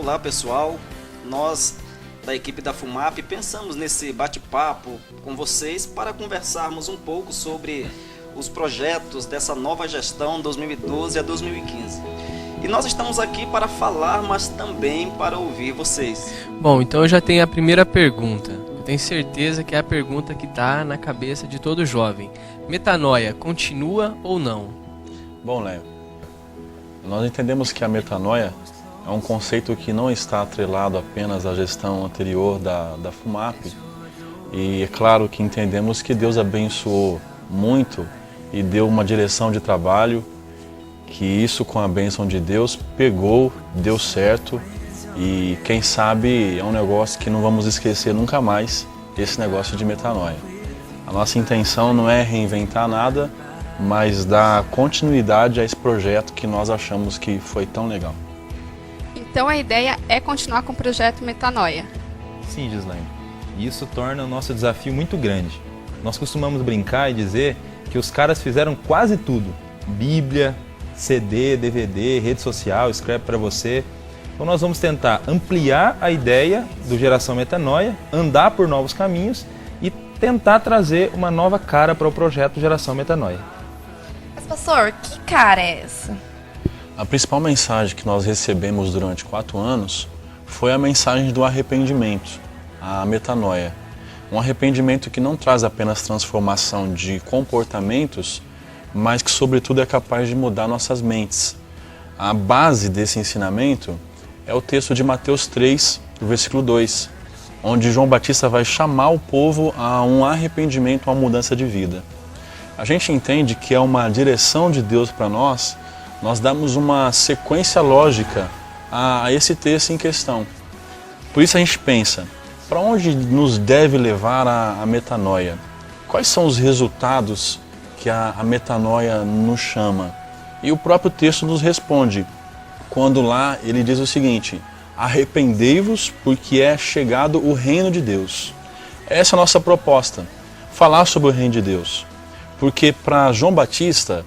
Olá pessoal, nós da equipe da FUMAP pensamos nesse bate-papo com vocês para conversarmos um pouco sobre os projetos dessa nova gestão 2012 a 2015. E nós estamos aqui para falar, mas também para ouvir vocês. Bom, então eu já tenho a primeira pergunta. Eu tenho certeza que é a pergunta que está na cabeça de todo jovem. Metanoia continua ou não? Bom, Léo, nós entendemos que a metanoia é um conceito que não está atrelado apenas à gestão anterior da FUMAP. E é claro que entendemos que Deus abençoou muito e deu uma direção de trabalho, que isso com a bênção de Deus pegou, deu certo e quem sabe é um negócio que não vamos esquecer nunca mais, esse negócio de metanoia. A nossa intenção não é reinventar nada, mas dar continuidade a esse projeto que nós achamos que foi tão legal. Então a ideia é continuar com o projeto Metanoia. Sim, Gislaine. E isso torna o nosso desafio muito grande. Nós costumamos brincar e dizer que os caras fizeram quase tudo. Bíblia, CD, DVD, rede social, escreve para você. Então nós vamos tentar ampliar a ideia do Geração Metanoia, andar por novos caminhos e tentar trazer uma nova cara para o projeto Geração Metanoia. Mas pastor, que cara é essa? A principal mensagem que nós recebemos durante 4 anos foi a mensagem do arrependimento, a metanoia. Um arrependimento que não traz apenas transformação de comportamentos, mas que sobretudo é capaz de mudar nossas mentes. A base desse ensinamento é o texto de Mateus 3, versículo 2, onde João Batista vai chamar o povo a um arrependimento, a uma mudança de vida. A gente entende que é uma direção de Deus para nós damos uma sequência lógica a esse texto em questão. Por isso a gente pensa, para onde nos deve levar a metanoia? Quais são os resultados que a metanoia nos chama? E o próprio texto nos responde, quando lá ele diz o seguinte: arrependei-vos porque é chegado o reino de Deus. Essa é a nossa proposta, falar sobre o reino de Deus. Porque para João Batista,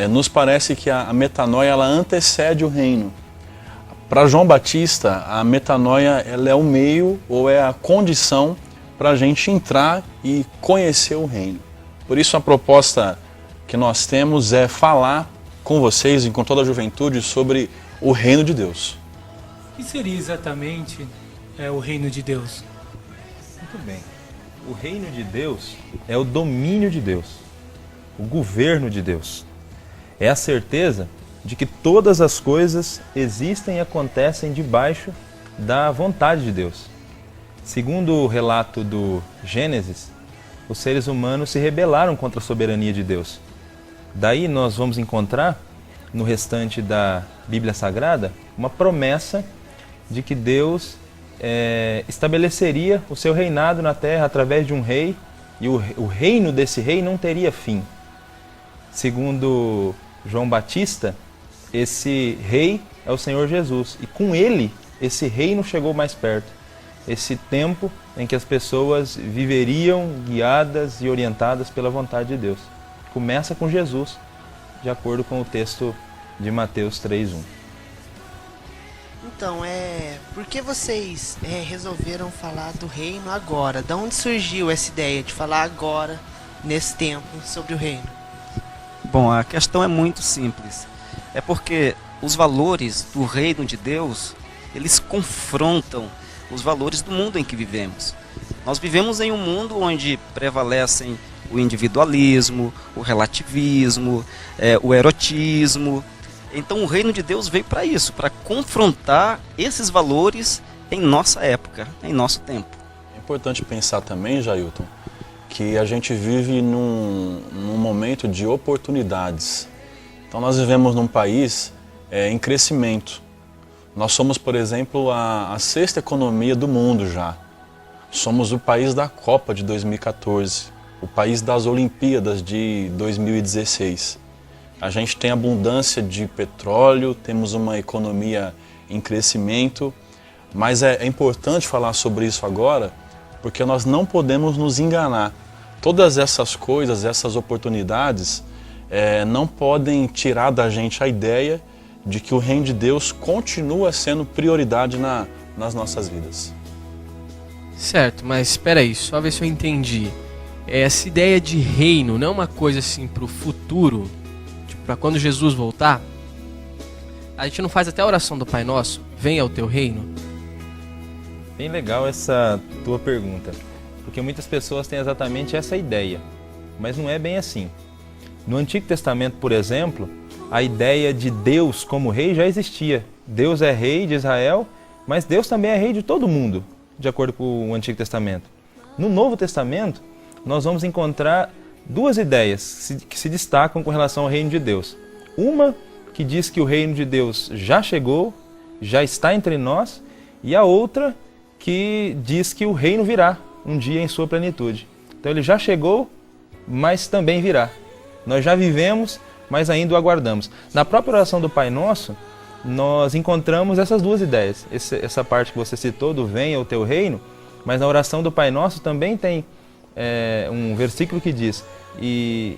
nos parece que a metanoia ela antecede o reino. Para João Batista, a metanoia ela é o meio ou é a condição para a gente entrar e conhecer o reino. Por isso a proposta que nós temos é falar com vocês e com toda a juventude sobre o reino de Deus. O que seria exatamente o reino de Deus? Muito bem. O reino de Deus é o domínio de Deus, o governo de Deus. É a certeza de que todas as coisas existem e acontecem debaixo da vontade de Deus. Segundo o relato do Gênesis, os seres humanos se rebelaram contra a soberania de Deus. Daí nós vamos encontrar, no restante da Bíblia Sagrada, uma promessa de que Deus estabeleceria o seu reinado na terra através de um rei, e o reino desse rei não teria fim. Segundo João Batista, esse rei é o Senhor Jesus, e com ele esse reino chegou mais perto. Esse tempo em que as pessoas viveriam guiadas e orientadas pela vontade de Deus. Começa com Jesus, de acordo com o texto de Mateus 3:1. Então, por que vocês resolveram falar do reino agora? De onde surgiu essa ideia de falar agora, nesse tempo, sobre o reino? Bom, a questão é muito simples. É porque os valores do reino de Deus, eles confrontam os valores do mundo em que vivemos. Nós vivemos em um mundo onde prevalecem o individualismo, o relativismo, o erotismo. Então o reino de Deus veio para isso, para confrontar esses valores em nossa época, em nosso tempo. É importante pensar também, Jailton, que a gente vive num momento de oportunidades. Então nós vivemos num país em crescimento. Nós somos, por exemplo, a 6ª economia do mundo já. Somos o país da Copa de 2014, o país das Olimpíadas de 2016. A gente tem abundância de petróleo, temos uma economia em crescimento, mas é importante falar sobre isso agora, porque nós não podemos nos enganar. Todas essas coisas, essas oportunidades, não podem tirar da gente a ideia de que o reino de Deus continua sendo prioridade nas nossas vidas. Certo, mas espera aí, só ver se eu entendi. Essa ideia de reino não é uma coisa assim para o futuro, tipo, para quando Jesus voltar? A gente não faz até a oração do Pai Nosso? Venha ao teu reino? Bem legal essa tua pergunta, porque muitas pessoas têm exatamente essa ideia, mas não é bem assim. No Antigo Testamento, por exemplo, a ideia de Deus como rei já existia. Deus é rei de Israel, mas Deus também é rei de todo mundo, de acordo com o Antigo Testamento. No Novo Testamento, nós vamos encontrar duas ideias que se destacam com relação ao reino de Deus. Uma que diz que o reino de Deus já chegou, já está entre nós, e a outra que diz que o reino virá um dia em sua plenitude. Então ele já chegou, mas também virá. Nós já vivemos, mas ainda o aguardamos. Na própria oração do Pai Nosso, nós encontramos essas duas ideias. Essa parte que você citou, do venha o teu reino, mas na oração do Pai Nosso também tem um versículo que diz, e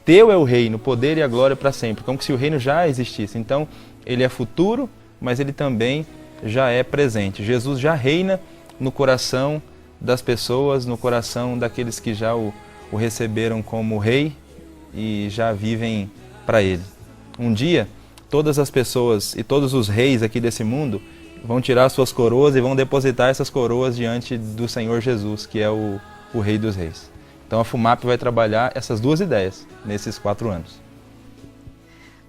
teu é o reino, o poder e a glória para sempre, como se o reino já existisse. Então, ele é futuro, mas ele também já é presente. Jesus já reina no coração das pessoas, no coração daqueles que já o receberam como rei e já vivem para ele. Um dia, todas as pessoas e todos os reis aqui desse mundo vão tirar suas coroas e vão depositar essas coroas diante do Senhor Jesus, que é o Rei dos Reis. Então a FUMAP vai trabalhar essas duas ideias nesses 4 anos.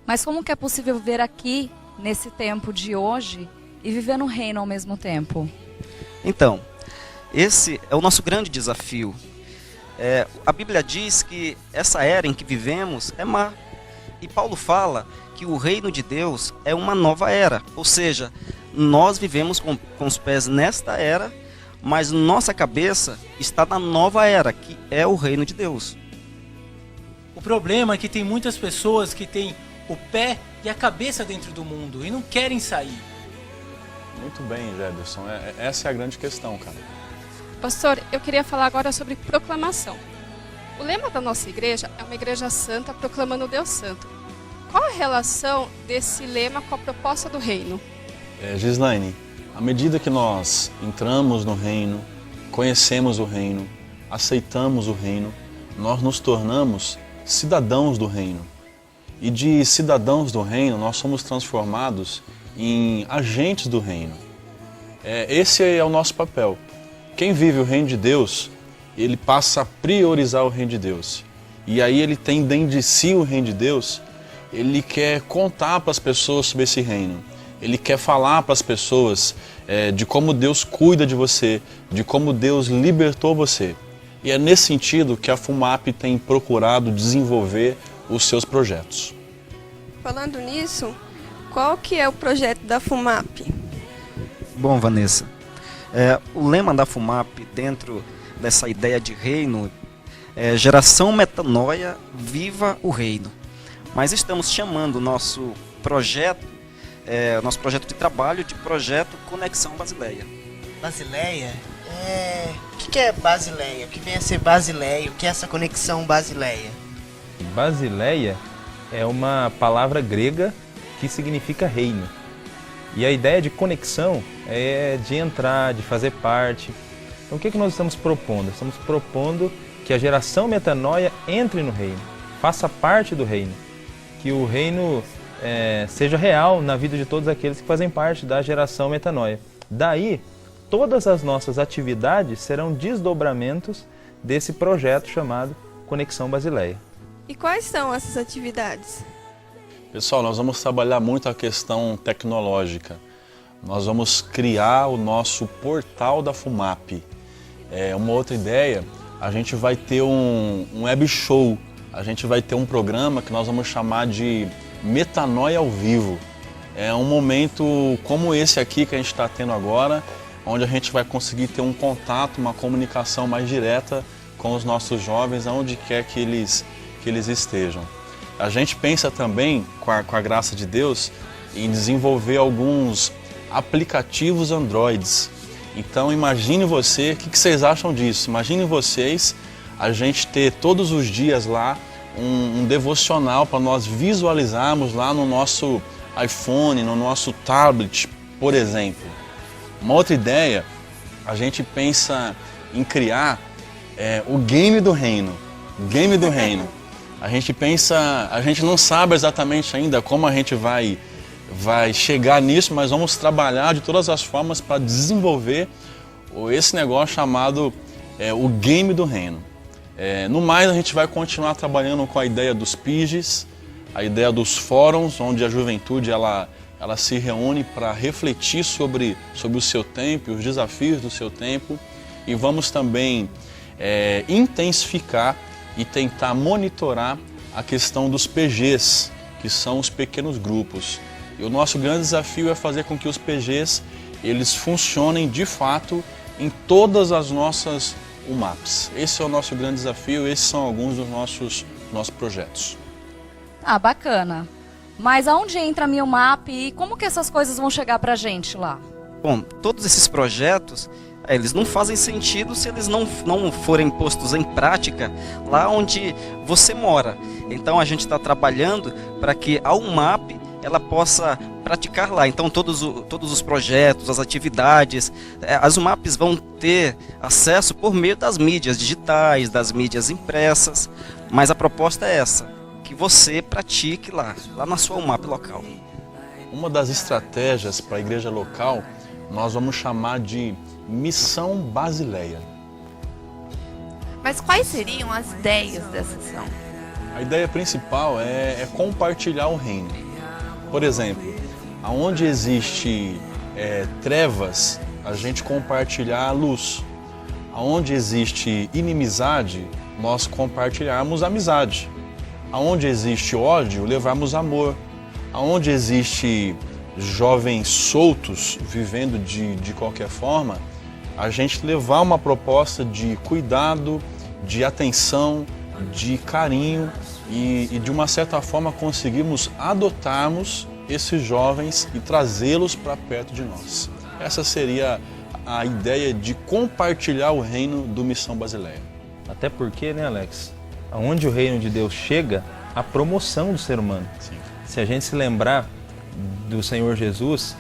Mas como que é possível viver aqui, nesse tempo de hoje, e viver no reino ao mesmo tempo? Então, esse é o nosso grande desafio. A Bíblia diz que essa era em que vivemos é má. E Paulo fala que o reino de Deus é uma nova era. Ou seja, nós vivemos com os pés nesta era, mas nossa cabeça está na nova era, que é o reino de Deus. O problema é que tem muitas pessoas que têm o pé e a cabeça dentro do mundo e não querem sair. Muito bem, Jederson. Essa é a grande questão, cara. Pastor, eu queria falar agora sobre proclamação. O lema da nossa igreja é uma igreja santa proclamando Deus Santo. Qual a relação desse lema com a proposta do reino? Gislaine, à medida que nós entramos no reino, conhecemos o reino, aceitamos o reino, nós nos tornamos cidadãos do reino. E de cidadãos do reino, nós somos transformados em agentes do reino. Esse é o nosso papel. Quem vive o reino de Deus, ele passa a priorizar o reino de Deus. E aí ele tem dentro de si o reino de Deus, ele quer contar para as pessoas sobre esse reino. Ele quer falar para as pessoas de como Deus cuida de você, de como Deus libertou você. E é nesse sentido que a FUMAP tem procurado desenvolver os seus projetos. Falando nisso, qual que é o projeto da FUMAP? Bom, Vanessa, o lema da FUMAP dentro dessa ideia de reino é geração metanoia, viva o reino. Mas estamos chamando o nosso projeto de trabalho de projeto Conexão Basileia. Basileia? O que é Basileia? O que vem a ser Basileia? O que é essa conexão Basileia? Basileia é uma palavra grega que significa reino. E a ideia de conexão é de entrar, de fazer parte. Então o que nós estamos propondo? Estamos propondo que a geração metanoia entre no reino, faça parte do reino. Que o reino seja real na vida de todos aqueles que fazem parte da geração metanoia. Daí, todas as nossas atividades serão desdobramentos desse projeto chamado Conexão Basileia. E quais são essas atividades? Pessoal, nós vamos trabalhar muito a questão tecnológica. Nós vamos criar o nosso portal da FUMAP. Uma outra ideia, a gente vai ter um web show. A gente vai ter um programa que nós vamos chamar de Metanoia ao Vivo. É um momento como esse aqui que a gente está tendo agora, onde a gente vai conseguir ter um contato, uma comunicação mais direta com os nossos jovens, aonde quer que eles estejam. A gente pensa também, com a graça de Deus, em desenvolver alguns aplicativos Androids. Então imagine você, o que vocês acham disso? Imagine vocês, a gente ter todos os dias lá um devocional para nós visualizarmos lá no nosso iPhone, no nosso tablet, por exemplo. Uma outra ideia, a gente pensa em criar o game do reino. Game do reino. A gente não sabe exatamente ainda como a gente vai chegar nisso, mas vamos trabalhar de todas as formas para desenvolver esse negócio chamado o game do reino. No mais, a gente vai continuar trabalhando com a ideia dos PIGs, a ideia dos fóruns, onde a juventude ela se reúne para refletir sobre o seu tempo, os desafios do seu tempo, e vamos também intensificar e tentar monitorar a questão dos PGs, que são os pequenos grupos. E o nosso grande desafio é fazer com que os PGs eles funcionem de fato em todas as nossas UMAPs. Esse é o nosso grande desafio, esses são alguns dos nossos projetos. Ah, bacana. Mas aonde entra a MIUMAP e como que essas coisas vão chegar pra gente lá? Bom, todos esses projetos, eles não fazem sentido se eles não forem postos em prática lá onde você mora. Então a gente está trabalhando para que a UMAP ela possa praticar lá. Então todos os projetos, as atividades, as UMAPs vão ter acesso por meio das mídias digitais, das mídias impressas, mas a proposta é essa, que você pratique lá na sua UMAP local. Uma das estratégias para a igreja local, nós vamos chamar de Missão Basileia. Mas quais seriam as ideias dessa ação? A ideia principal é compartilhar o reino. Por exemplo, aonde existe trevas, a gente compartilhar a luz. Aonde existe inimizade, nós compartilharmos amizade. Aonde existe ódio, levarmos amor. Aonde existe jovens soltos, vivendo de qualquer forma, a gente levar uma proposta de cuidado, de atenção, de carinho e de uma certa forma conseguirmos adotarmos esses jovens e trazê-los para perto de nós. Essa seria a ideia de compartilhar o reino do Missão Basileia. Até porque, né, Alex, aonde o reino de Deus chega, a promoção do ser humano. Sim. Se a gente se lembrar do Senhor Jesus,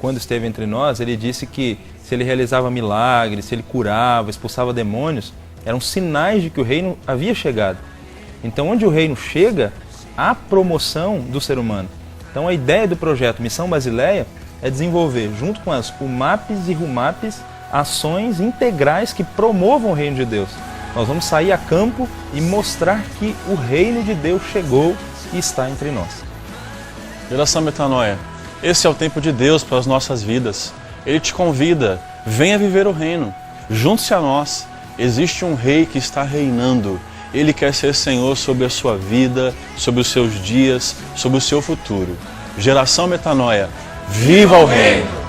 quando esteve entre nós, ele disse que se ele realizava milagres, se ele curava, expulsava demônios, eram sinais de que o reino havia chegado. Então, onde o reino chega, há promoção do ser humano. Então, a ideia do projeto Missão Basileia é desenvolver, junto com as UMAPs e RUMAPs, ações integrais que promovam o reino de Deus. Nós vamos sair a campo e mostrar que o reino de Deus chegou e está entre nós. Geração Metanoia, esse é o tempo de Deus para as nossas vidas. Ele te convida, venha viver o reino. Junte-se a nós. Existe um rei que está reinando. Ele quer ser Senhor sobre a sua vida, sobre os seus dias, sobre o seu futuro. Geração Metanoia, viva o reino!